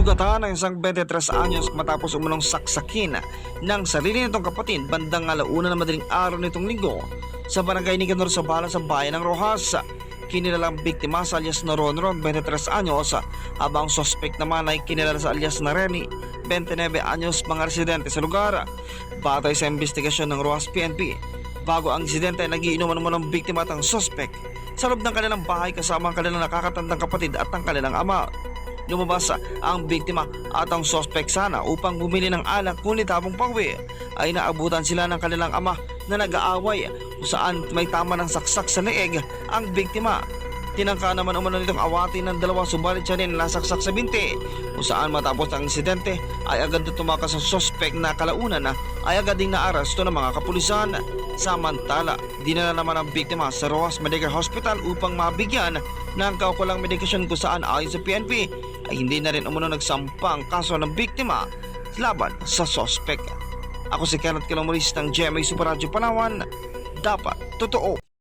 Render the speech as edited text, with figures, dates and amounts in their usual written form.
Nasugatan ng isang 23 anyos matapos umunong saksakin ng sarili nitong kapatid bandang 1:00 ng madaling araw nitong linggo sa barangay Nicanor Zabala sa bayan ng Rojas. Kinilalang biktima sa alias na Ronron, 23 anyos, habang sospek naman ay kinilala sa alias na Reni, 29 anyos, mga residente sa lugar. Batay sa investigasyon ng Rojas PNP, bago ang insidente ay nagiinuman naman ng biktima at ang sospek sa loob ng kanilang bahay kasama ang kanilang nakakatandang kapatid at ang kanilang ama. Lumabas ang biktima at ang sospek sana upang bumili ng alak, ngunit habang pauwi ay naabutan sila ng kanilang ama na nag-aaway kung saan may tama ng saksak sa leeg ang biktima. Tinangka naman umano nitong awatin ng dalawa, subalit siya rin nasaksak sa binti, kung saan matapos ang insidente ay agad na tumakas ang sospek na kalaunan ay agad ding naaresto ng mga kapulisan. Samantala, dinala naman ang biktima sa Rojas Medical Hospital upang mabigyan ng kaukulang medikasyon, kung saan ayon sa PNP ay hindi na rin umano nagsampa ang kaso ng biktima laban sa sospek. Ako si Kenneth Calamuris ng GMA Super Radio Palawan. Dapat totoo.